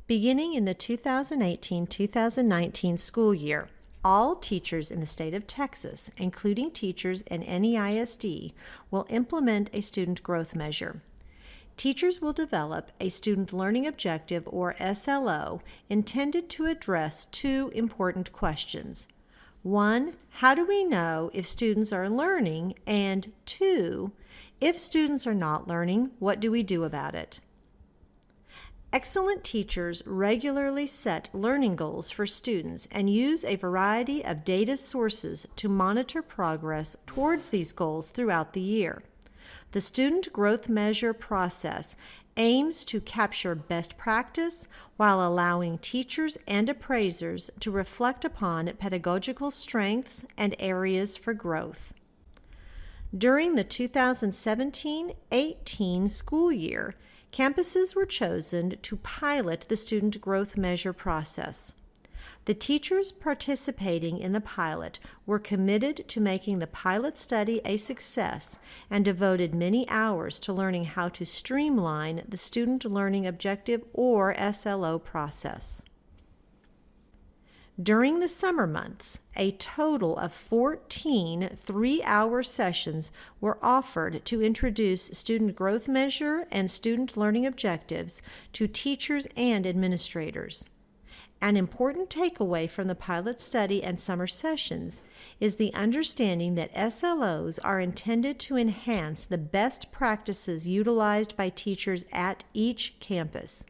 Beginning in the 2018-2019 school year, all teachers in the state of Texas, including teachers in NEISD, will implement a student growth measure. Teachers will develop a student learning objective, or SLO, intended to address two important questions. One, how do we know if students are learning? And two, if students are not learning, what do we do about it? Excellent teachers regularly set learning goals for students and use a variety of data sources to monitor progress towards these goals throughout the year. The student growth measure process aims to capture best practice while allowing teachers and appraisers to reflect upon pedagogical strengths and areas for growth. During the 2017-18 school year, campuses were chosen to pilot the student growth measure process. The teachers participating in the pilot were committed to making the pilot study a success and devoted many hours to learning how to streamline the student learning objective, or SLO, process. During the summer months, a total of 14 three-hour sessions were offered to introduce student growth measure and student learning objectives to teachers and administrators. An important takeaway from the pilot study and summer sessions is the understanding that SLOs are intended to enhance the best practices utilized by teachers at each campus.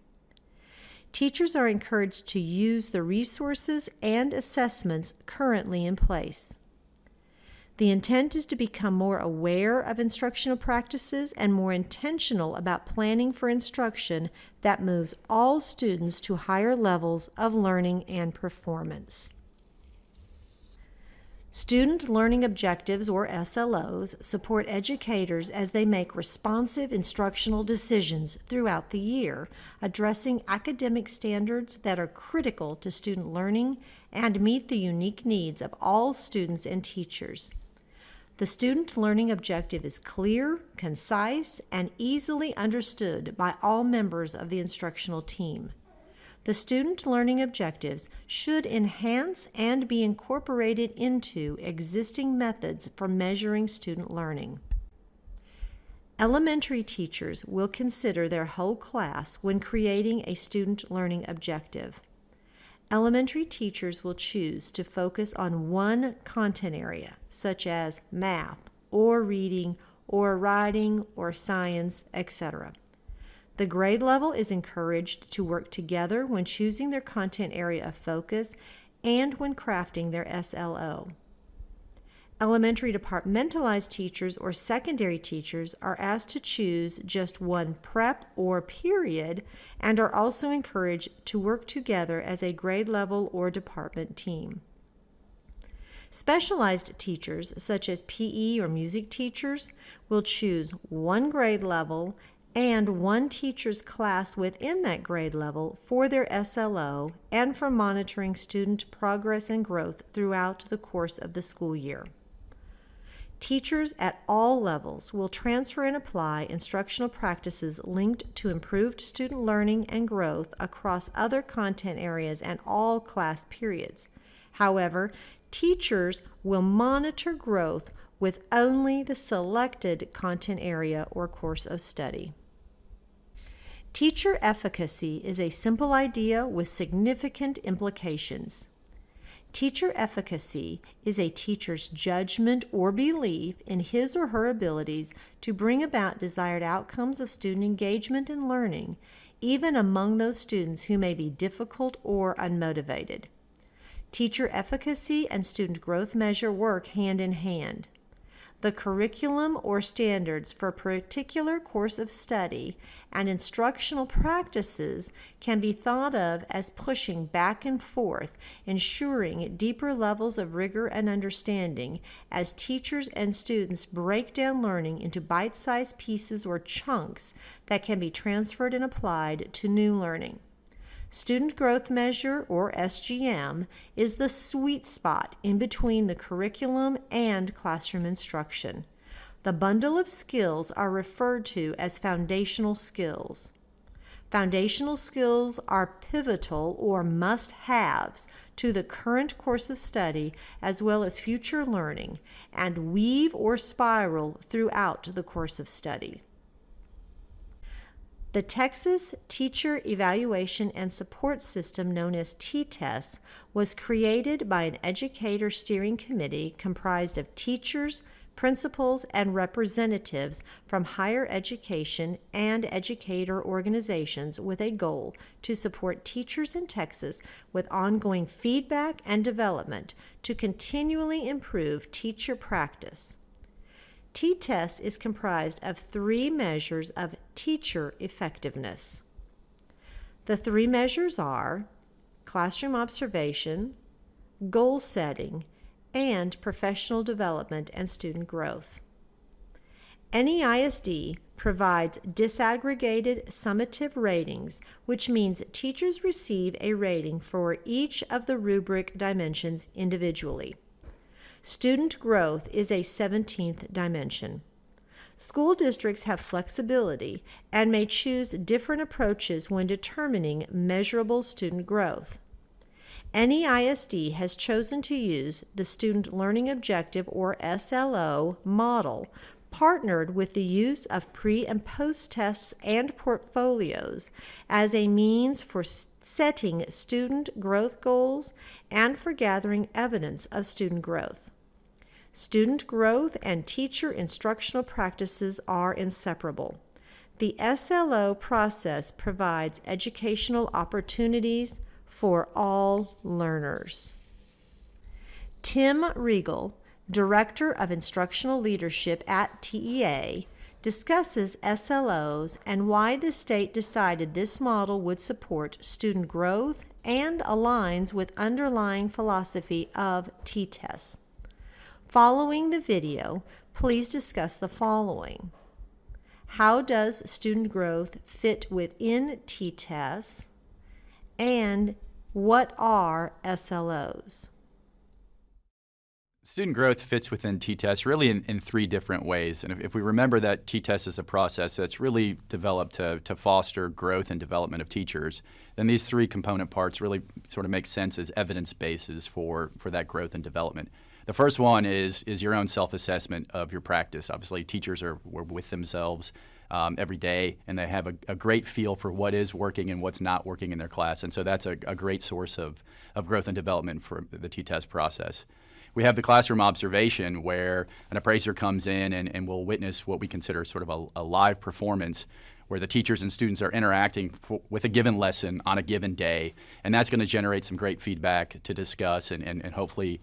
Teachers are encouraged to use the resources and assessments currently in place. The intent is to become more aware of instructional practices and more intentional about planning for instruction that moves all students to higher levels of learning and performance. Student learning objectives, or SLOs, support educators as they make responsive instructional decisions throughout the year, addressing academic standards that are critical to student learning and meet the unique needs of all students and teachers. The student learning objective is clear, concise, and easily understood by all members of the instructional team. The student learning objectives should enhance and be incorporated into existing methods for measuring student learning. Elementary teachers will consider their whole class when creating a student learning objective. Elementary teachers will choose to focus on one content area, such as math, or reading, or writing, or science, etc. The grade level is encouraged to work together when choosing their content area of focus and when crafting their SLO. Elementary departmentalized teachers or secondary teachers are asked to choose just one prep or period and are also encouraged to work together as a grade level or department team. Specialized teachers, such as PE or music teachers, will choose one grade level and one teacher's class within that grade level for their SLO and for monitoring student progress and growth throughout the course of the school year. Teachers at all levels will transfer and apply instructional practices linked to improved student learning and growth across other content areas and all class periods. However, teachers will monitor growth with only the selected content area or course of study. Teacher efficacy is a simple idea with significant implications. Teacher efficacy is a teacher's judgment or belief in his or her abilities to bring about desired outcomes of student engagement and learning, even among those students who may be difficult or unmotivated. Teacher efficacy and student growth measure work hand in hand. The curriculum or standards for a particular course of study and instructional practices can be thought of as pushing back and forth, ensuring deeper levels of rigor and understanding as teachers and students break down learning into bite-sized pieces or chunks that can be transferred and applied to new learning. Student Growth Measure, or SGM, is the sweet spot in between the curriculum and classroom instruction. The bundle of skills are referred to as foundational skills. Foundational skills are pivotal or must-haves to the current course of study as well as future learning, and weave or spiral throughout the course of study. The Texas Teacher Evaluation and Support System, known as T-TESS, was created by an educator steering committee comprised of teachers, principals, and representatives from higher education and educator organizations with a goal to support teachers in Texas with ongoing feedback and development to continually improve teacher practice. T-TESS is comprised of 3 measures of teacher effectiveness. The 3 measures are classroom observation, goal setting, and professional development and student growth. NEISD provides disaggregated summative ratings, which means teachers receive a rating for each of the rubric dimensions individually. Student growth is a 17th dimension. School districts have flexibility and may choose different approaches when determining measurable student growth. NEISD has chosen to use the Student Learning Objective, or SLO, model, partnered with the use of pre- and post-tests and portfolios as a means for setting student growth goals and for gathering evidence of student growth. Student growth and teacher instructional practices are inseparable. The SLO process provides educational opportunities for all learners. Tim Regal, Director of Instructional Leadership at TEA, discusses SLOs and why the state decided this model would support student growth and aligns with underlying philosophy of T-TESS. Following the video, please discuss the following. How does student growth fit within T-TESS? And what are SLOs? Student growth fits within T-TESS really in 3 different ways. And if we remember that T-TESS is a process that's really developed to foster growth and development of teachers, then these 3 component parts really sort of make sense as evidence bases for that growth and development. The first one is your own self-assessment of your practice. Obviously, teachers are with themselves every day, and they have a great feel for what is working and what's not working in their class. And so that's a great source of growth and development for the T-TESS process. We have the classroom observation where an appraiser comes in and will witness what we consider sort of a live performance where the teachers and students are interacting with a given lesson on a given day. And that's going to generate some great feedback to discuss and hopefully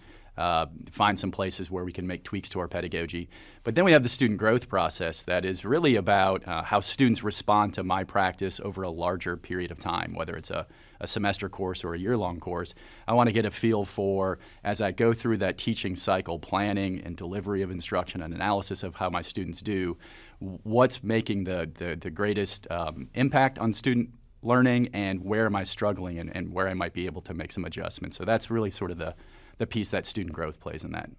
find some places where we can make tweaks to our pedagogy. But then we have the student growth process that is really about how students respond to my practice over a larger period of time, whether it's a semester course or a year-long course. I want to get a feel for, as I go through that teaching cycle, planning and delivery of instruction and analysis of how my students do, what's making the greatest impact on student learning and where am I struggling and where I might be able to make some adjustments. So that's really sort of the piece that student growth plays in that.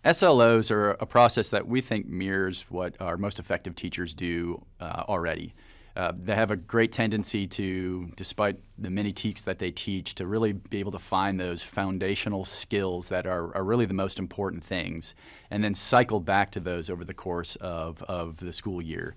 SLOs are a process that we think mirrors what our most effective teachers do already. They have a great tendency to, despite the many TEKs that they teach, to really be able to find those foundational skills that are really the most important things and then cycle back to those over the course of the school year.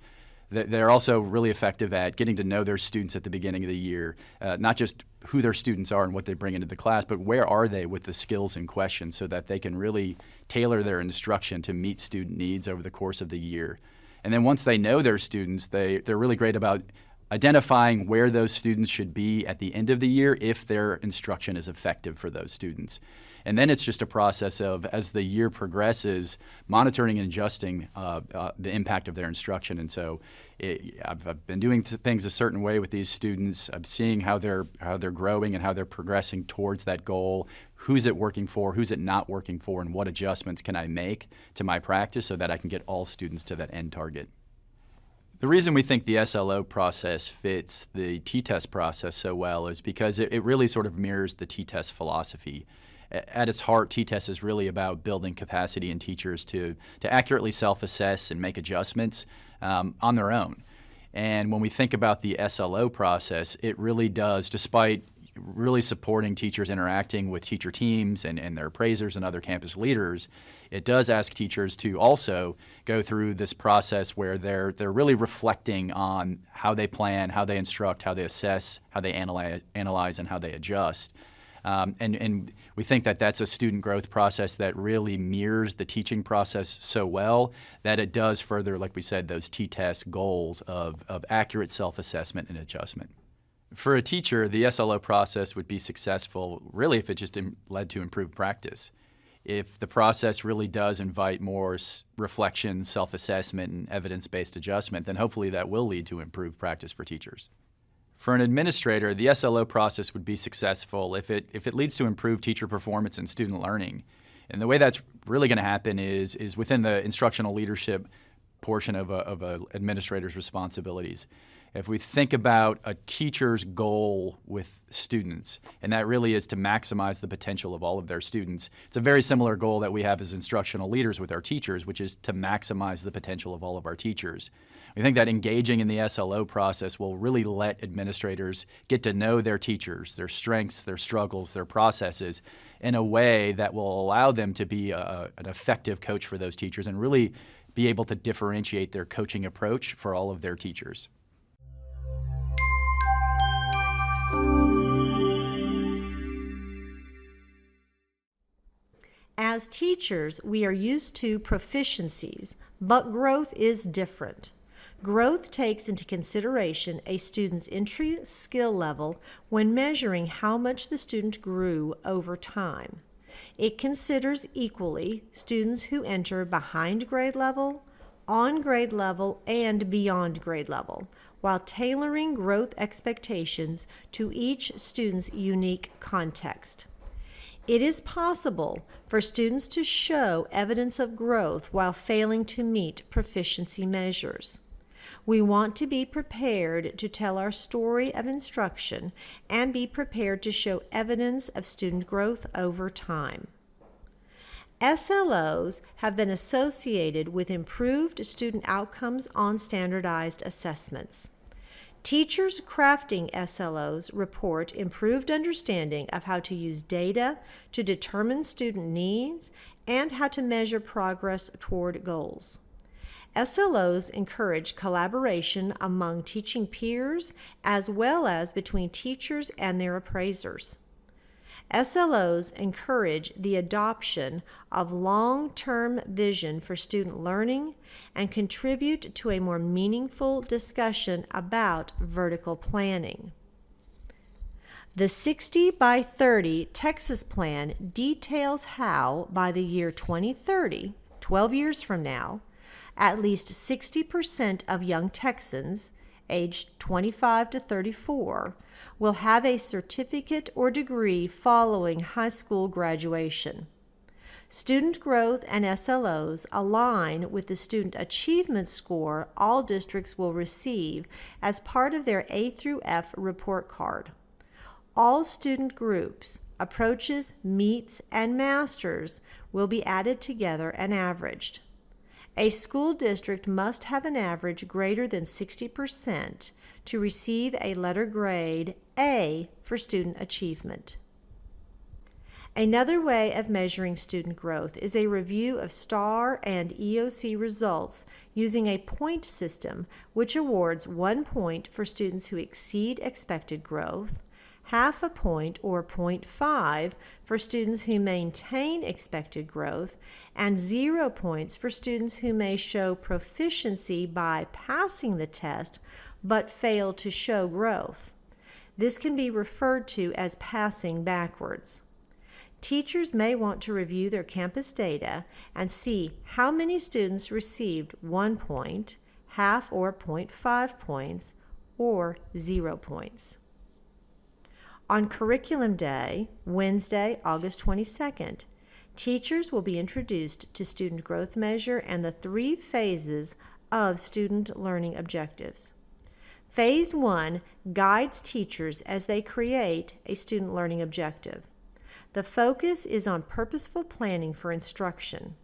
They're also really effective at getting to know their students at the beginning of the year, not just who their students are and what they bring into the class, but where are they with the skills in question so that they can really tailor their instruction to meet student needs over the course of the year. And then once they know their students, they're really great about identifying where those students should be at the end of the year if their instruction is effective for those students. And then it's just a process of, as the year progresses, monitoring and adjusting the impact of their instruction. And so I've been doing things a certain way with these students. I'm seeing how they're growing and how they're progressing towards that goal. Who's it working for? Who's it not working for? And what adjustments can I make to my practice so that I can get all students to that end target? The reason we think the SLO process fits the T-TESS process so well is because it really sort of mirrors the T-TESS philosophy. At its heart, T-TESS is really about building capacity in teachers to accurately self-assess and make adjustments on their own. And when we think about the SLO process, it really does, despite really supporting teachers interacting with teacher teams and their appraisers and other campus leaders, it does ask teachers to also go through this process where they're really reflecting on how they plan, how they instruct, how they assess, how they analyze and how they adjust. And we think that that's a student growth process that really mirrors the teaching process so well that it does further, like we said, those T-test goals of accurate self-assessment and adjustment. For a teacher, the SLO process would be successful really if it just led to improved practice. If the process really does invite more reflection, self-assessment, and evidence-based adjustment, then hopefully that will lead to improved practice for teachers. For an administrator, the SLO process would be successful if it leads to improved teacher performance and student learning. And the way that's really going to happen is within the instructional leadership portion of an administrator's responsibilities. If we think about a teacher's goal with students, and that really is to maximize the potential of all of their students, it's a very similar goal that we have as instructional leaders with our teachers, which is to maximize the potential of all of our teachers. We think that engaging in the SLO process will really let administrators get to know their teachers, their strengths, their struggles, their processes in a way that will allow them to be an effective coach for those teachers and really be able to differentiate their coaching approach for all of their teachers. As teachers, we are used to proficiencies, but growth is different. Growth takes into consideration a student's entry skill level when measuring how much the student grew over time. It considers equally students who enter behind grade level, on grade level, and beyond grade level, while tailoring growth expectations to each student's unique context. It is possible for students to show evidence of growth while failing to meet proficiency measures. We want to be prepared to tell our story of instruction and be prepared to show evidence of student growth over time. SLOs have been associated with improved student outcomes on standardized assessments. Teachers crafting SLOs report improved understanding of how to use data to determine student needs and how to measure progress toward goals. SLOs encourage collaboration among teaching peers as well as between teachers and their appraisers. SLOs encourage the adoption of long-term vision for student learning and contribute to a more meaningful discussion about vertical planning. The 60 by 30 Texas Plan details how, by the year 2030, 12 years from now, at least 60% of young Texans, aged 25 to 34, will have a certificate or degree following high school graduation. Student growth and SLOs align with the student achievement score all districts will receive as part of their A through F report card. All student groups, approaches, meets, and masters will be added together and averaged. A school district must have an average greater than 60% to receive a letter grade A for student achievement. Another way of measuring student growth is a review of STAR and EOC results using a point system, which awards 1 point for students who exceed expected growth, half a point or 0.5 for students who maintain expected growth, and 0 points for students who may show proficiency by passing the test but fail to show growth. This can be referred to as passing backwards. Teachers may want to review their campus data and see how many students received 1 point, half or 0.5 points, or 0 points. On Curriculum Day, Wednesday, August 22nd, teachers will be introduced to Student Growth Measure and the 3 phases of student learning objectives. Phase 1 guides teachers as they create a student learning objective. The focus is on purposeful planning for instruction.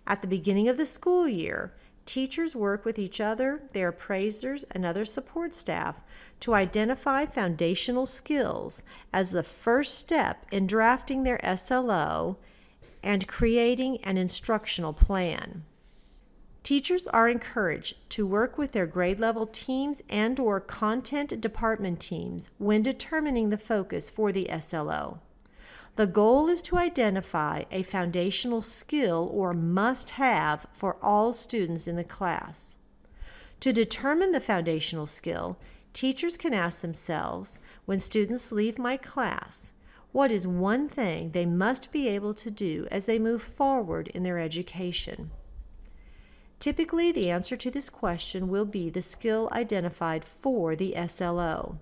At the beginning of the school year, teachers work with each other, their appraisers, and other support staff to identify foundational skills as the first step in drafting their SLO and creating an instructional plan. Teachers are encouraged to work with their grade level teams and/or content department teams when determining the focus for the SLO. The goal is to identify a foundational skill or must-have for all students in the class. To determine the foundational skill, teachers can ask themselves, when students leave my class, what is one thing they must be able to do as they move forward in their education? Typically, the answer to this question will be the skill identified for the SLO.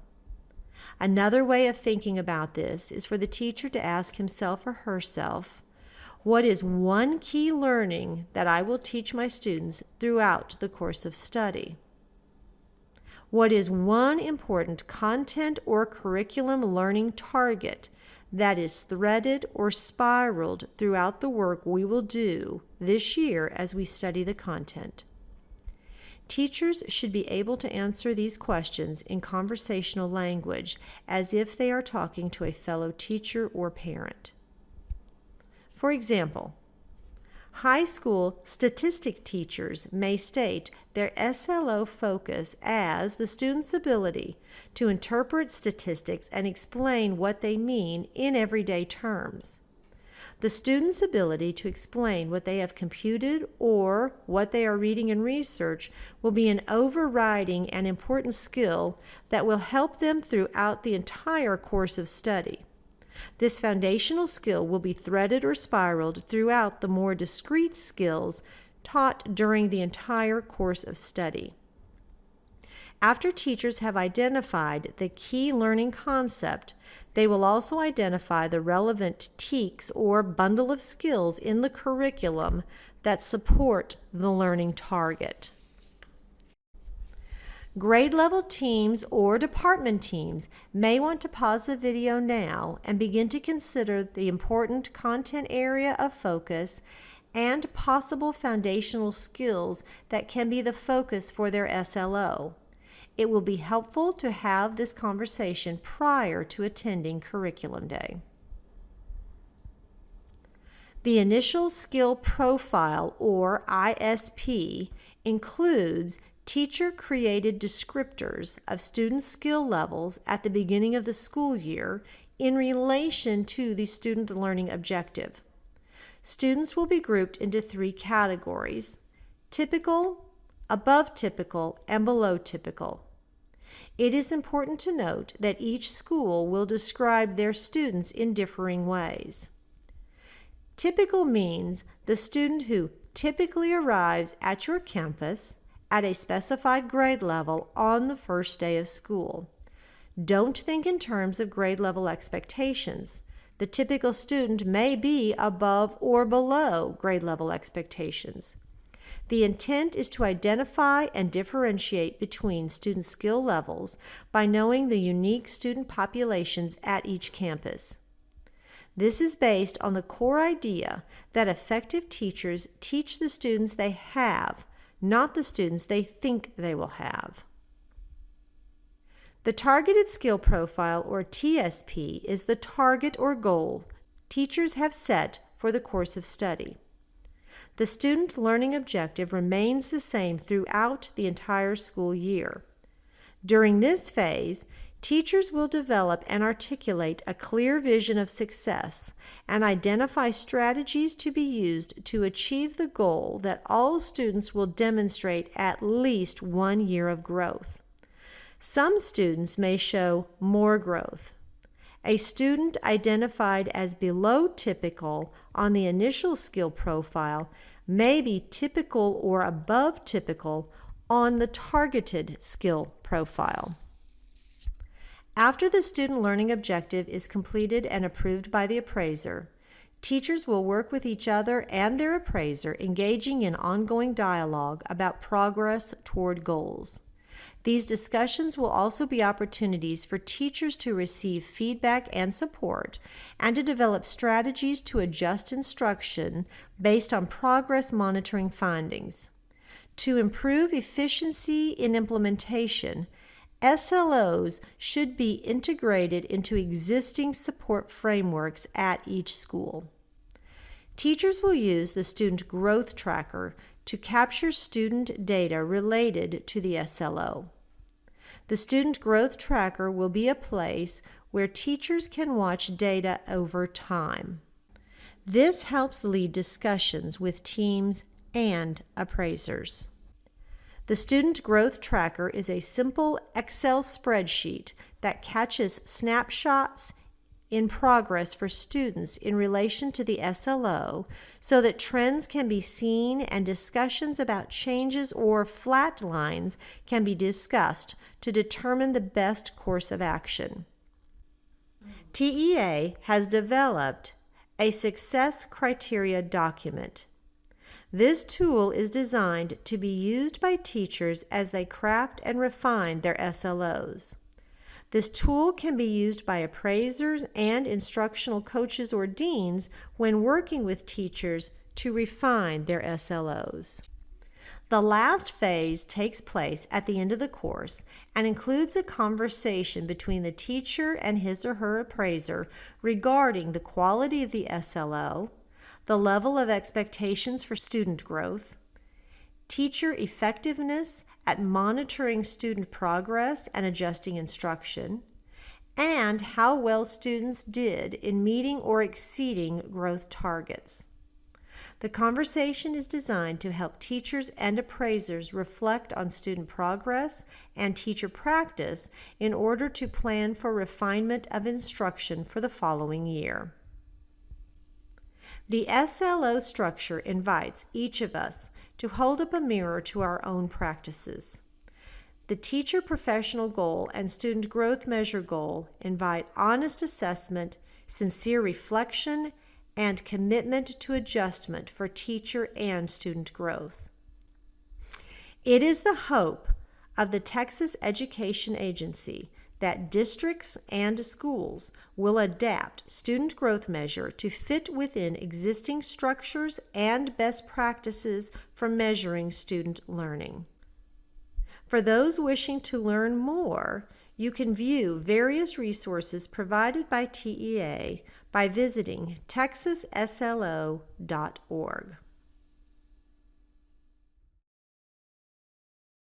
Another way of thinking about this is for the teacher to ask himself or herself, what is one key learning that I will teach my students throughout the course of study? What is one important content or curriculum learning target that is threaded or spiraled throughout the work we will do this year as we study the content? Teachers should be able to answer these questions in conversational language as if they are talking to a fellow teacher or parent. For example, high school statistic teachers may state their SLO focus as the student's ability to interpret statistics and explain what they mean in everyday terms. The student's ability to explain what they have computed or what they are reading in research will be an overriding and important skill that will help them throughout the entire course of study. This foundational skill will be threaded or spiraled throughout the more discrete skills taught during the entire course of study. After teachers have identified the key learning concept, they will also identify the relevant TEKS or bundle of skills in the curriculum that support the learning target. Grade level teams or department teams may want to pause the video now and begin to consider the important content area of focus and possible foundational skills that can be the focus for their SLO. It will be helpful to have this conversation prior to attending Curriculum Day. The Initial Skill Profile, or ISP, includes teacher-created descriptors of student skill levels at the beginning of the school year in relation to the student learning objective. Students will be grouped into 3 categories: typical, above typical, and below typical. It is important to note that each school will describe their students in differing ways. Typical means the student who typically arrives at your campus at a specified grade level on the first day of school. Don't think in terms of grade level expectations. The typical student may be above or below grade level expectations. The intent is to identify and differentiate between student skill levels by knowing the unique student populations at each campus. This is based on the core idea that effective teachers teach the students they have, not the students they think they will have. The Targeted Skill Profile, or TSP, is the target or goal teachers have set for the course of study. The student learning objective remains the same throughout the entire school year. During this phase, teachers will develop and articulate a clear vision of success and identify strategies to be used to achieve the goal that all students will demonstrate at least 1 year of growth. Some students may show more growth. A student identified as below typical on the initial skill profile may be typical or above typical on the targeted skill profile. After the student learning objective is completed and approved by the appraiser, teachers will work with each other and their appraiser, engaging in ongoing dialogue about progress toward goals. These discussions will also be opportunities for teachers to receive feedback and support and to develop strategies to adjust instruction based on progress monitoring findings. To improve efficiency in implementation, SLOs should be integrated into existing support frameworks at each school. Teachers will use the Student Growth Tracker to capture student data related to the SLO. The Student Growth Tracker will be a place where teachers can watch data over time. This helps lead discussions with teams and appraisers. The Student Growth Tracker is a simple Excel spreadsheet that catches snapshots in progress for students in relation to the SLO so that trends can be seen and discussions about changes or flat lines can be discussed to determine the best course of action. TEA has developed a success criteria document. This tool is designed to be used by teachers as they craft and refine their SLOs. This tool can be used by appraisers and instructional coaches or deans when working with teachers to refine their SLOs. The last phase takes place at the end of the course and includes a conversation between the teacher and his or her appraiser regarding the quality of the SLO, the level of expectations for student growth, teacher effectiveness at monitoring student progress and adjusting instruction, and how well students did in meeting or exceeding growth targets. The conversation is designed to help teachers and appraisers reflect on student progress and teacher practice in order to plan for refinement of instruction for the following year. The SLO structure invites each of us to hold up a mirror to our own practices. The teacher professional goal and student growth measure goal invite honest assessment, sincere reflection, and commitment to adjustment for teacher and student growth. It is the hope of the Texas Education Agency that districts and schools will adapt student growth measure to fit within existing structures and best practices for measuring student learning. For those wishing to learn more, you can view various resources provided by TEA by visiting texasslo.org.